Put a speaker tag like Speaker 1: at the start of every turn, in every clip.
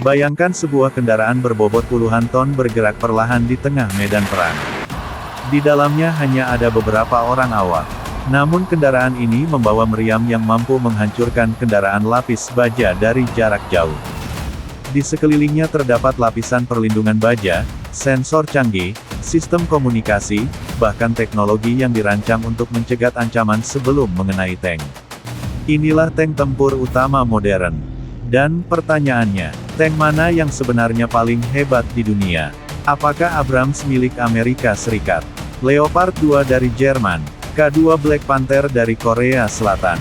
Speaker 1: Bayangkan sebuah kendaraan berbobot puluhan ton bergerak perlahan di tengah medan perang. Di dalamnya hanya ada beberapa orang awak. Namun kendaraan ini membawa meriam yang mampu menghancurkan kendaraan lapis baja dari jarak jauh. Di sekelilingnya terdapat lapisan perlindungan baja, sensor canggih, sistem komunikasi, bahkan teknologi yang dirancang untuk mencegat ancaman sebelum mengenai tank. Inilah tank tempur utama modern. Dan pertanyaannya, tank mana yang sebenarnya paling hebat di dunia? Apakah Abrams milik Amerika Serikat? Leopard 2 dari Jerman? K2 Black Panther dari Korea Selatan?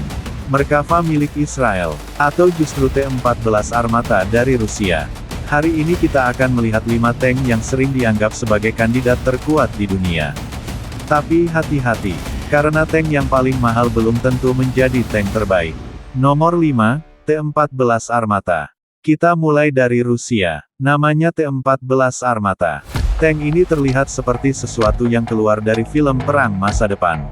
Speaker 1: Merkava milik Israel? Atau justru T-14 Armata dari Rusia? Hari ini kita akan melihat 5 tank yang sering dianggap sebagai kandidat terkuat di dunia. Tapi hati-hati, karena tank yang paling mahal belum tentu menjadi tank terbaik. Nomor 5, T-14 Armata. Kita mulai dari Rusia. Namanya T-14 Armata. Tank ini terlihat seperti sesuatu yang keluar dari film perang masa depan.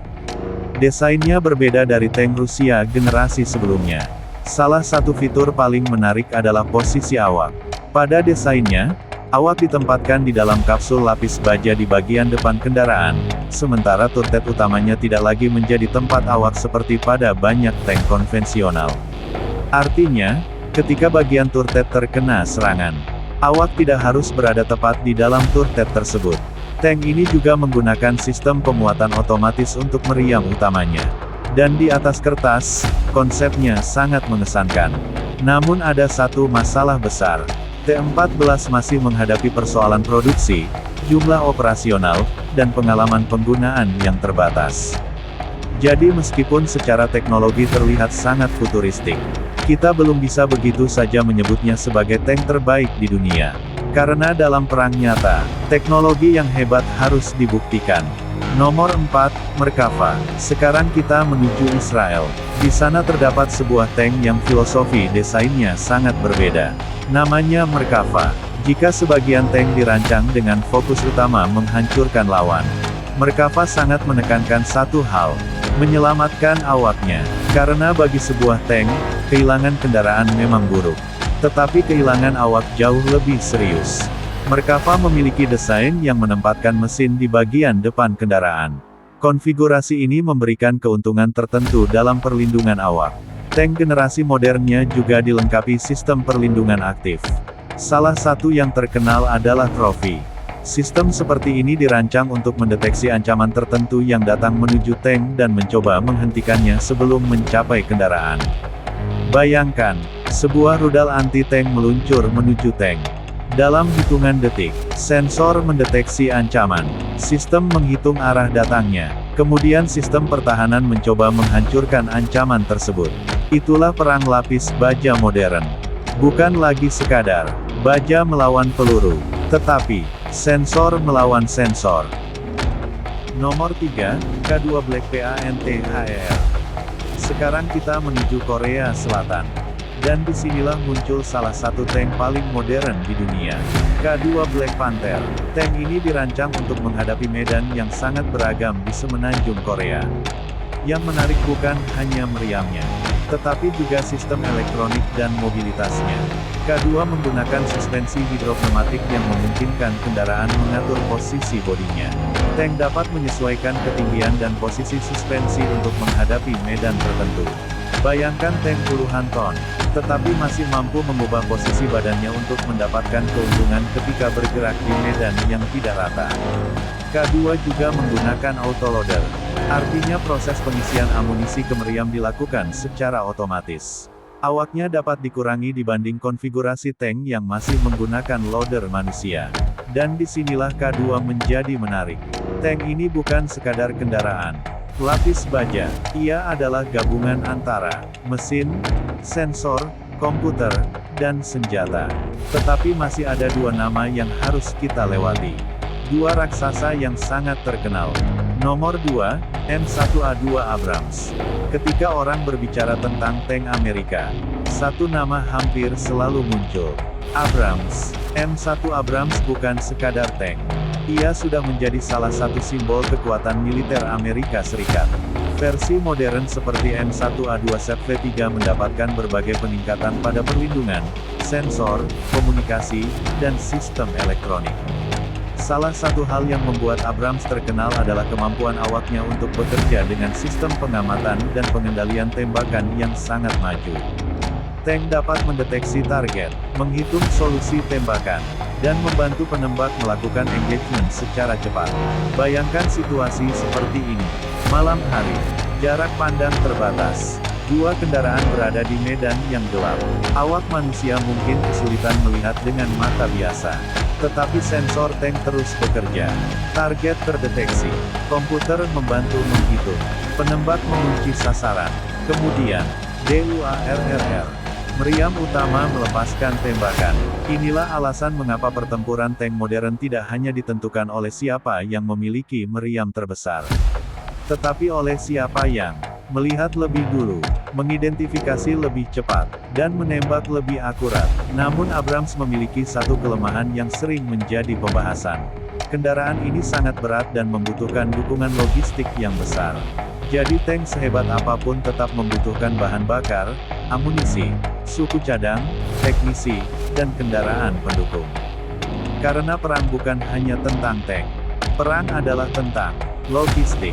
Speaker 1: Desainnya berbeda dari tank Rusia generasi sebelumnya. Salah satu fitur paling menarik adalah posisi awak. Pada desainnya, awak ditempatkan di dalam kapsul lapis baja di bagian depan kendaraan, sementara turret utamanya tidak lagi menjadi tempat awak seperti pada banyak tank konvensional. Artinya, ketika bagian turret terkena serangan, awak tidak harus berada tepat di dalam turret tersebut. Tank ini juga menggunakan sistem pemuatan otomatis untuk meriam utamanya. Dan di atas kertas, konsepnya sangat mengesankan. Namun ada satu masalah besar. T-14 masih menghadapi persoalan produksi, jumlah operasional, dan pengalaman penggunaan yang terbatas. Jadi meskipun secara teknologi terlihat sangat futuristik, kita belum bisa begitu saja menyebutnya sebagai tank terbaik di dunia. Karena dalam perang nyata, teknologi yang hebat harus dibuktikan. Nomor 4, Merkava. Sekarang kita menuju Israel. Di sana terdapat sebuah tank yang filosofi desainnya sangat berbeda. Namanya Merkava. Jika sebagian tank dirancang dengan fokus utama menghancurkan lawan, Merkava sangat menekankan satu hal, menyelamatkan awaknya. Karena bagi sebuah tank, kehilangan kendaraan memang buruk. Tetapi kehilangan awak jauh lebih serius. Merkava memiliki desain yang menempatkan mesin di bagian depan kendaraan. Konfigurasi ini memberikan keuntungan tertentu dalam perlindungan awak. Tank generasi modernnya juga dilengkapi sistem perlindungan aktif. Salah satu yang terkenal adalah Trophy. Sistem seperti ini dirancang untuk mendeteksi ancaman tertentu yang datang menuju tank dan mencoba menghentikannya sebelum mencapai kendaraan. Bayangkan, sebuah rudal anti-tank meluncur menuju tank. Dalam hitungan detik, sensor mendeteksi ancaman, sistem menghitung arah datangnya, kemudian sistem pertahanan mencoba menghancurkan ancaman tersebut. Itulah perang lapis baja modern. Bukan lagi sekadar baja melawan peluru, tetapi sensor melawan sensor. Nomor 3, K2 Black Panther. Sekarang kita menuju Korea Selatan. Dan disinilah muncul salah satu tank paling modern di dunia, K2 Black Panther. Tank ini dirancang untuk menghadapi medan yang sangat beragam di semenanjung Korea. Yang menarik bukan hanya meriamnya, tetapi juga sistem elektronik dan mobilitasnya. K2 menggunakan suspensi hidropneumatik yang memungkinkan kendaraan mengatur posisi bodinya. Tank dapat menyesuaikan ketinggian dan posisi suspensi untuk menghadapi medan tertentu. Bayangkan tank puluhan ton, tetapi masih mampu mengubah posisi badannya untuk mendapatkan keuntungan ketika bergerak di medan yang tidak rata. K2 juga menggunakan autoloader. Artinya proses pengisian amunisi ke meriam dilakukan secara otomatis. Awaknya dapat dikurangi dibanding konfigurasi tank yang masih menggunakan loader manusia. Dan disinilah K2 menjadi menarik. Tank ini bukan sekadar kendaraan lapis baja, ia adalah gabungan antara mesin, sensor, komputer, dan senjata. Tetapi masih ada dua nama yang harus kita lewati. Dua raksasa yang sangat terkenal. Nomor 2, M1A2 Abrams. Ketika orang berbicara tentang tank Amerika, satu nama hampir selalu muncul. Abrams. M1 Abrams bukan sekadar tank. Ia sudah menjadi salah satu simbol kekuatan militer Amerika Serikat. Versi modern seperti M1A2 V3 mendapatkan berbagai peningkatan pada perlindungan, sensor, komunikasi, dan sistem elektronik. Salah satu hal yang membuat Abrams terkenal adalah kemampuan awaknya untuk bekerja dengan sistem pengamatan dan pengendalian tembakan yang sangat maju. Tank dapat mendeteksi target, menghitung solusi tembakan, dan membantu penembak melakukan engagement secara cepat. Bayangkan situasi seperti ini. Malam hari, jarak pandang terbatas. Dua kendaraan berada di medan yang gelap. Awak manusia mungkin kesulitan melihat dengan mata biasa. Tetapi sensor tank terus bekerja. Target terdeteksi. Komputer membantu menghitung. Penembak mengunci sasaran. Kemudian, DUARRR. Meriam utama melepaskan tembakan. Inilah alasan mengapa pertempuran tank modern tidak hanya ditentukan oleh siapa yang memiliki meriam terbesar, tetapi oleh siapa yang melihat lebih dulu, mengidentifikasi lebih cepat, dan menembak lebih akurat. Namun Abrams memiliki satu kelemahan yang sering menjadi pembahasan. Kendaraan ini sangat berat dan membutuhkan dukungan logistik yang besar. Jadi tank sehebat apapun tetap membutuhkan bahan bakar, amunisi, suku cadang, teknisi, dan kendaraan pendukung. Karena perang bukan hanya tentang tank. Perang adalah tentang logistik.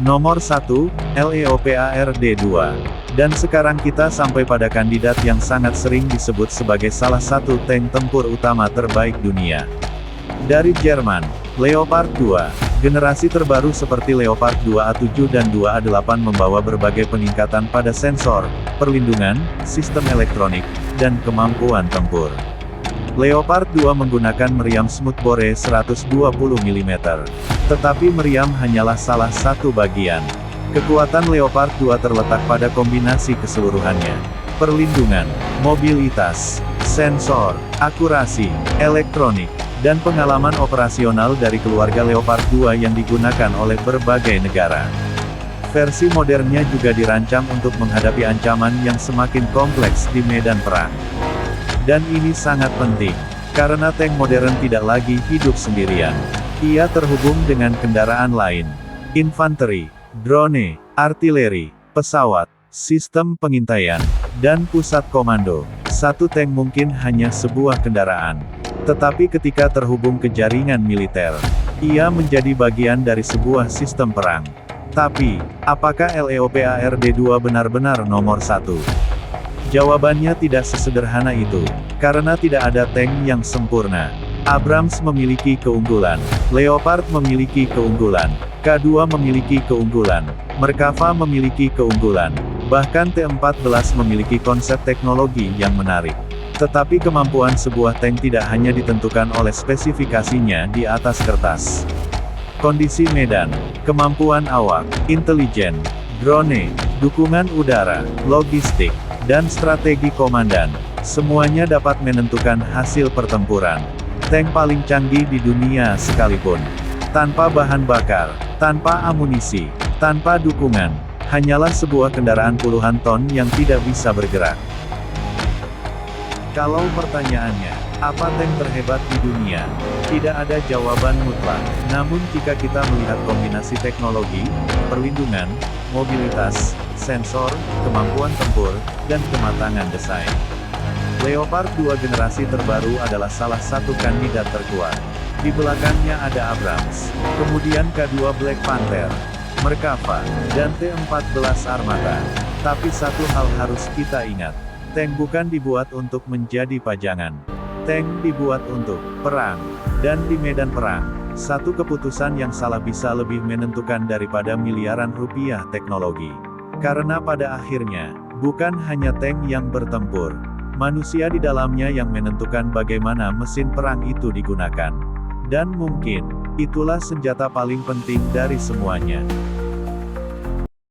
Speaker 1: Nomor 1, Leopard 2. Dan sekarang kita sampai pada kandidat yang sangat sering disebut sebagai salah satu tank tempur utama terbaik dunia. Dari Jerman, Leopard 2. Generasi terbaru seperti Leopard 2A7 dan 2A8 membawa berbagai peningkatan pada sensor, perlindungan, sistem elektronik, dan kemampuan tempur. Leopard 2 menggunakan meriam smoothbore 120 mm. Tetapi meriam hanyalah salah satu bagian. Kekuatan Leopard 2 terletak pada kombinasi keseluruhannya. Perlindungan, mobilitas, sensor, akurasi, elektronik, dan pengalaman operasional dari keluarga Leopard 2 yang digunakan oleh berbagai negara. Versi modernnya juga dirancang untuk menghadapi ancaman yang semakin kompleks di medan perang. Dan ini sangat penting, karena tank modern tidak lagi hidup sendirian. Ia terhubung dengan kendaraan lain, infanteri, drone, artileri, pesawat, sistem pengintaian, dan pusat komando. Satu tank mungkin hanya sebuah kendaraan. Tetapi ketika terhubung ke jaringan militer, ia menjadi bagian dari sebuah sistem perang. Tapi, apakah Leopard 2 benar-benar nomor 1? Jawabannya tidak sesederhana itu, karena tidak ada tank yang sempurna. Abrams memiliki keunggulan, Leopard memiliki keunggulan, K2 memiliki keunggulan, Merkava memiliki keunggulan, bahkan T-14 memiliki konsep teknologi yang menarik. Tetapi kemampuan sebuah tank tidak hanya ditentukan oleh spesifikasinya di atas kertas. Kondisi medan, kemampuan awak, intelijen, drone, dukungan udara, logistik, dan strategi komandan, semuanya dapat menentukan hasil pertempuran. Tank paling canggih di dunia sekalipun, tanpa bahan bakar, tanpa amunisi, tanpa dukungan, hanyalah sebuah kendaraan puluhan ton yang tidak bisa bergerak. Kalau pertanyaannya, apa tank terhebat di dunia? Tidak ada jawaban mutlak. Namun jika kita melihat kombinasi teknologi, perlindungan, mobilitas, sensor, kemampuan tempur, dan kematangan desain, Leopard 2 generasi terbaru adalah salah satu kandidat terkuat. Di belakangnya ada Abrams, kemudian K2 Black Panther, Merkava, dan T-14 Armata. Tapi satu hal harus kita ingat. Tank bukan dibuat untuk menjadi pajangan. Tank dibuat untuk perang. Dan di medan perang, satu keputusan yang salah bisa lebih menentukan daripada miliaran rupiah teknologi. Karena pada akhirnya, bukan hanya tank yang bertempur. Manusia di dalamnya yang menentukan bagaimana mesin perang itu digunakan. Dan mungkin, itulah senjata paling penting dari semuanya.